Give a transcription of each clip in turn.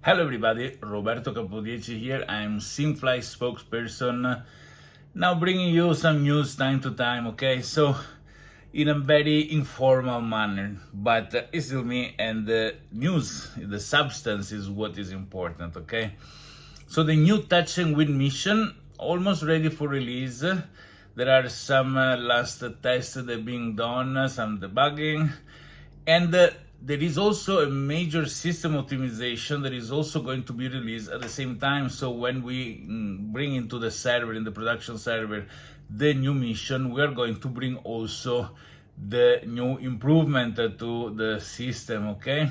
Hello everybody, Roberto Capodieci here. I'm SimFly spokesperson. Now bringing you some news time to time, okay? So in a very informal manner, but it's still me, and the news, the substance is what is important, okay? So the new Touch and Win mission, almost ready for release. There are some last tests that are being done, some debugging, and there is also a major system optimization that is also going to be released at the same time. So when we bring into the server, in the production server, the new mission, we are going to bring also the new improvement to the system, okay?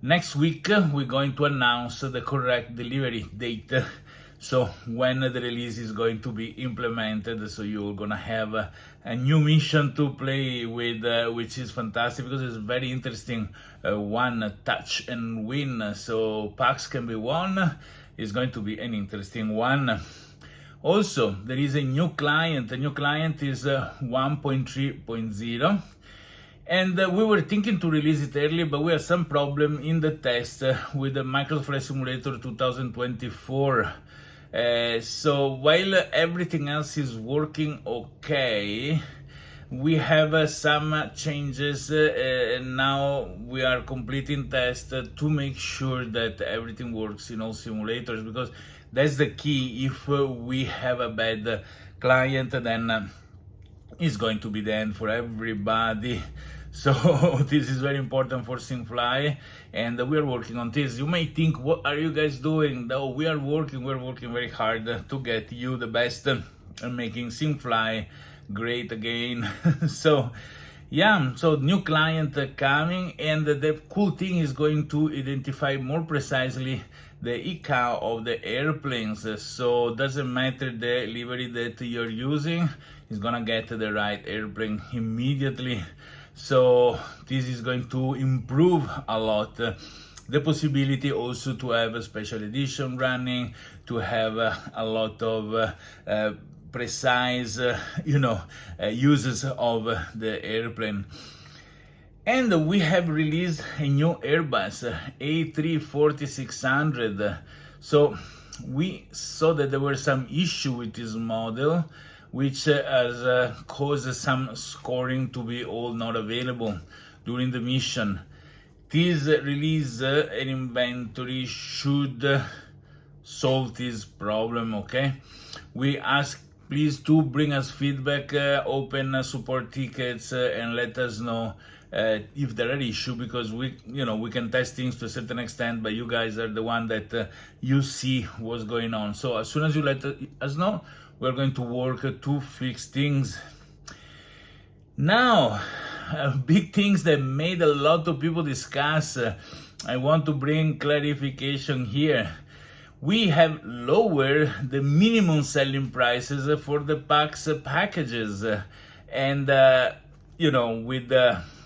Next week, we're going to announce the correct delivery date. So when the release is going to be implemented, so you're gonna have a new mission to play with, which is fantastic because it's very interesting. One Touch and Win, so PAX can be won. It's going to be an interesting one. Also, there is a new client. The new client is 1.3.0. And we were thinking to release it early, but we had some problem in the test with the Microsoft Flight Simulator 2024. So while everything else is working okay, we have some changes, and now we are completing tests to make sure that everything works in all simulators, because that's the key. If we have a bad client, then it's going to be the end for everybody. So this is very important for SimFly, and we are working on this. You may think, what are you guys doing? No, we're working very hard to get you the best and making SimFly great again. So yeah, so new client coming, and the cool thing is going to identify more precisely the ICAO of the airplanes. So doesn't matter the livery that you're using, it's gonna get the right airplane immediately. So this is going to improve a lot the possibility also to have a special edition running, to have a lot of precise uses of the airplane. And we have released a new Airbus A340-600. So we saw that there were some issue with this model, which has caused some scoring to be all not available during the mission. This release and inventory should solve this problem, okay? We ask please to bring us feedback, open support tickets, and let us know if there are issues, because we can test things to a certain extent, but you guys are the one that you see what's going on. So as soon as you let us know, we're going to work to fix things. Now, big things that made a lot of people discuss. I want to bring clarification here. We have lowered the minimum selling prices for the PAX packages, and with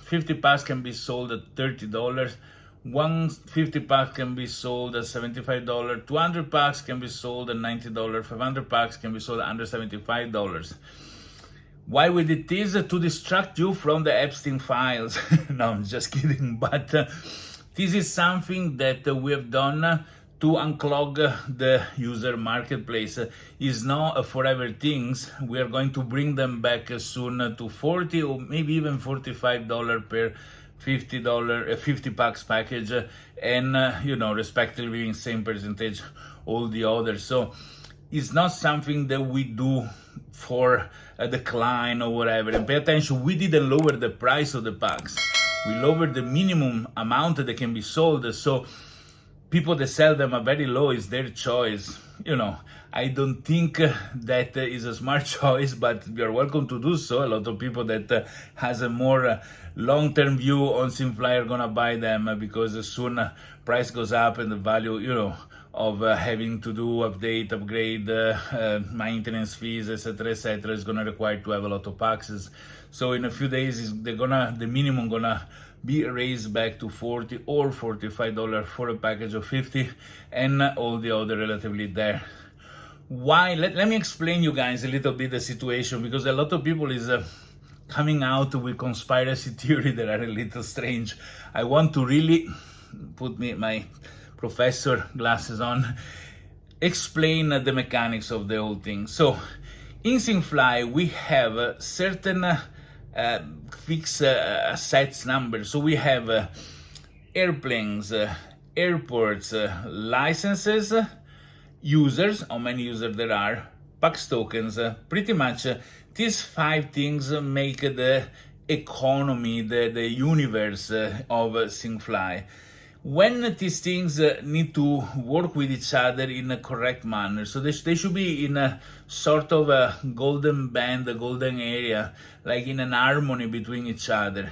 50 packs can be sold at $30. 150 packs can be sold at $75, 200 packs can be sold at $90, 500 packs can be sold at under $75. Why we did this? To distract you from the Epstein files. No, I'm just kidding. But this is something that we have done to unclog the user marketplace. Is not a forever things. We are going to bring them back soon to $40 or maybe even $45 per $50 50 packs package, and respectively in same percentage all the others. So it's not something that we do for a decline or whatever. And pay attention, we didn't lower the price of the packs, we lowered the minimum amount that can be sold. So people that sell them are very low, is their choice. I don't think that is a smart choice, but you're welcome to do so. A lot of people that has a more long-term view on SimFly are gonna buy them, because soon price goes up and the value, of having to do upgrade, maintenance fees, etc., is gonna require to have a lot of packs. So in a few days, the minimum gonna be raised back to $40 or $45 for a package of 50, and all the other relatively there. Why? Let me explain you guys a little bit the situation, because a lot of people is coming out with conspiracy theory that are a little strange. I want to really put professor glasses on, explain the mechanics of the whole thing. So in SimFly, we have certain fixed assets numbers. So we have airplanes, airports, licenses, users, how many users there are, PAX tokens, pretty much these 5 things make the economy, the universe of SimFly. When these things need to work with each other in a correct manner, so they should be in a sort of a golden band, a golden area, like in an harmony between each other.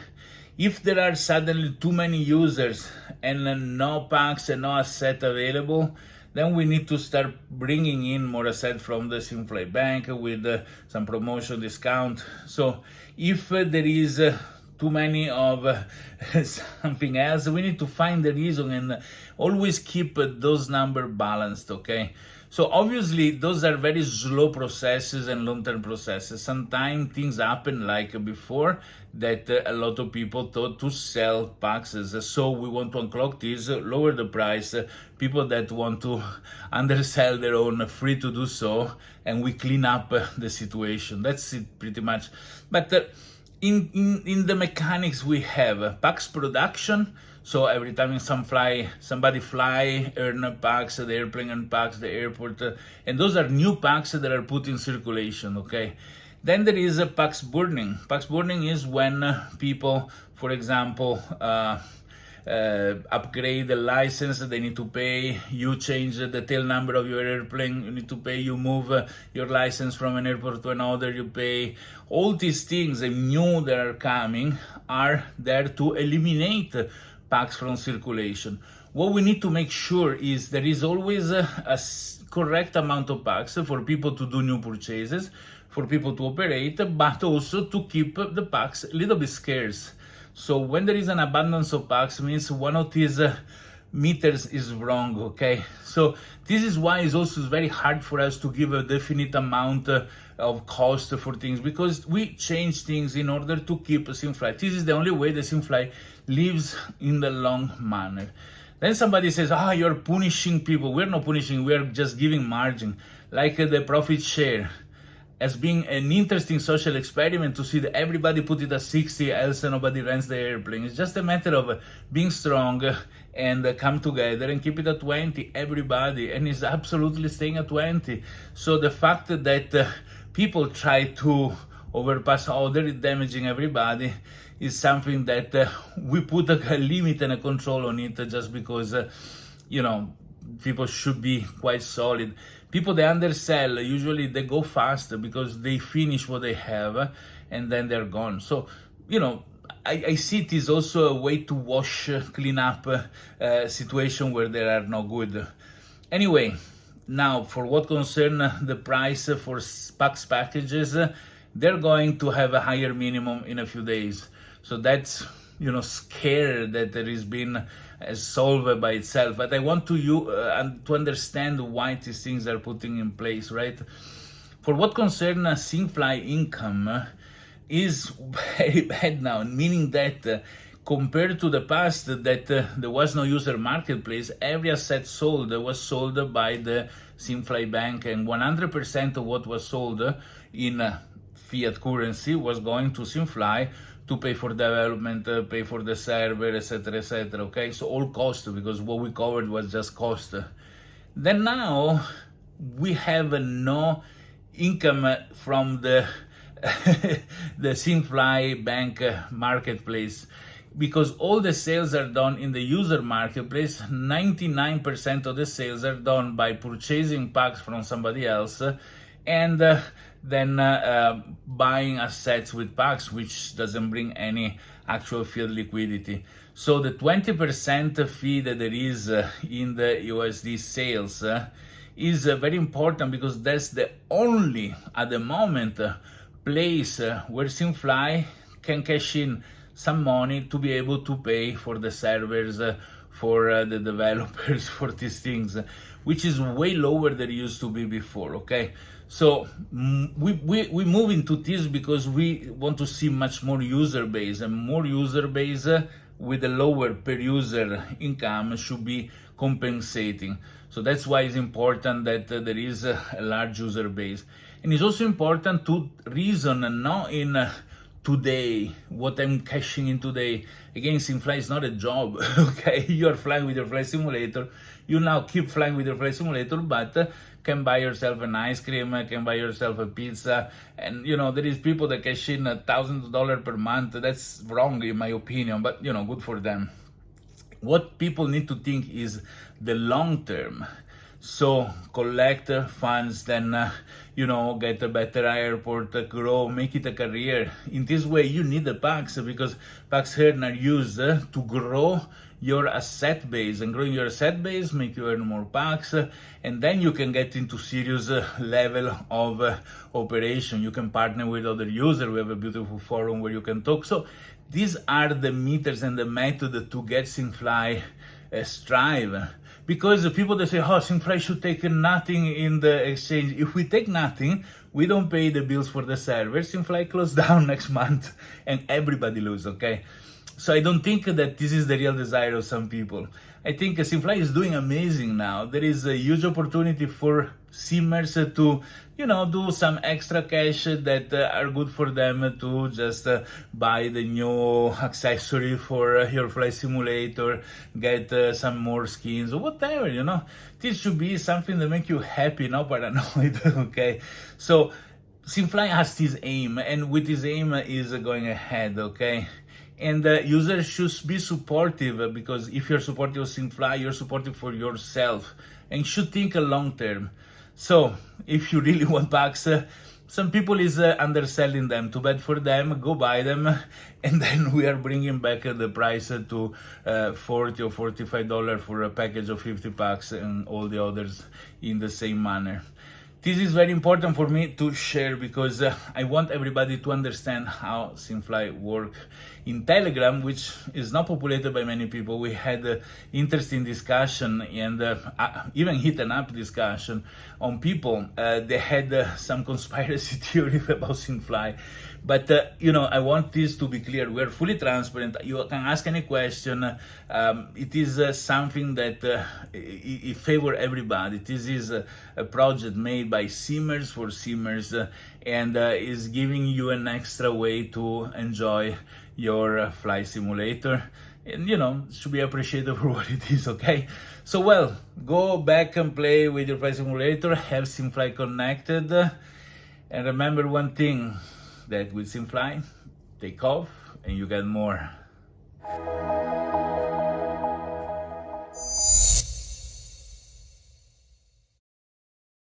If there are suddenly too many users and no PAX and no asset available, then we need to start bringing in more asset from the SimFly bank with some promotion discount. So if there is too many of something else, we need to find the reason and always keep those numbers balanced, okay? So obviously those are very slow processes and long-term processes. Sometimes things happen like before that a lot of people thought to sell PAXs. So we want to unclock this, lower the price. People that want to undersell their own free to do so, and we clean up the situation. That's it pretty much. But in the mechanics we have PAX production. So every time somebody fly, earn a PAX, the airplane and PAX, the airport, and those are new PAX that are put in circulation, okay? Then there is a PAX burning. PAX burning is when people, for example, upgrade the license, they need to pay, you change the tail number of your airplane, you need to pay, you move your license from an airport to another, you pay. All these things new that are coming are there to eliminate PAX from circulation. What we need to make sure is there is always a correct amount of PAX for people to do new purchases, for people to operate, but also to keep the PAX a little bit scarce. So when there is an abundance of PAX, means one of these meters is wrong, okay? So this is why it's also very hard for us to give a definite amount of cost for things, because we change things in order to keep SimFly. This is the only way the SimFly lives in the long manner. Then somebody says, you're punishing people. We're not punishing, we're just giving margin, like the profit share, as being an interesting social experiment to see that everybody put it at 60, else nobody rents the airplane. It's just a matter of being strong and come together and keep it at 20, everybody, and it's absolutely staying at 20. So the fact that people try to overpass other, damaging everybody, is something that we put a limit and a control on it, just because, people should be quite solid. People that undersell, usually they go fast because they finish what they have and then they're gone. So, I see it is also a way to clean up situation where they are no good. Anyway, now for what concern the price for PAX packages, they're going to have a higher minimum in a few days. So that's, scared that there has been solved by itself. But I want to understand why these things are putting in place, right? For what concerns SimFly income, is very bad now, meaning that compared to the past that there was no user marketplace, every asset sold was sold by the SimFly bank, and 100% of what was sold in fiat currency was going to SimFly to pay for development, pay for the server, etc., etc. Okay, so all cost, because what we covered was just cost. Then now we have no income from the the SimFly bank marketplace, because all the sales are done in the user marketplace. 99% of the sales are done by purchasing PAX from somebody else and then buying assets with PAX, which doesn't bring any actual fiat liquidity. So the 20% fee that there is in the USD sales is very important, because that's the only, at the moment, place where SimFly can cash in some money to be able to pay for the servers, for the developers, for these things, which is way lower than it used to be before, okay? So we move into this because we want to see much more user base, and more user base with a lower per user income should be compensating. So that's why it's important that there is a large user base. And it's also important to reason and not in today, what I'm cashing in today. Again, SimFly is not a job, okay? You're flying with your flight simulator. You now keep flying with your flight simulator, but can buy yourself an ice cream, can buy yourself a pizza. And, there is people that cash in $1,000 per month. That's wrong, in my opinion, but, good for them. What people need to think is the long term. So collect funds, then, get a better airport, grow, make it a career. In this way, you need the PAX, because PAX earn are used to grow your asset base, and growing your asset base make you earn more PAX, and then you can get into serious level of operation. You can partner with other users. We have a beautiful forum where you can talk. So these are the meters and the method to get SimFly strive. Because the people that say, SimFly should take nothing in the exchange. If we take nothing, we don't pay the bills for the server. SimFly close down next month and everybody lose, okay? So I don't think that this is the real desire of some people. I think SimFly is doing amazing now. There is a huge opportunity for simmers to, do some extra cash that are good for them to just buy the new accessory for your flight simulator, get some more skins or whatever, This should be something that make you happy, not paranoid, okay? So SimFly has this aim, and with this aim is going ahead, okay? And users should be supportive, because if you're supportive of SimFly, you're supportive for yourself and should think long term. So if you really want PAX, some people is underselling them. Too bad for them, go buy them. And then we are bringing back the price to $40 or $45 for a package of 50 PAX and all the others in the same manner. This is very important for me to share, because I want everybody to understand how SimFly works. In Telegram, which is not populated by many people, we had interesting discussion and even heated up discussion on people. They had some conspiracy theories about SimFly. But, I want this to be clear. We are fully transparent. You can ask any question. It is something that it favors everybody. This is a project made by simmers for simmers, and is giving you an extra way to enjoy your flight simulator. And, should be appreciated for what it is, okay? So, go back and play with your flight simulator. Have SimFly connected. And remember one thing, that with SimFly, take off and you get more.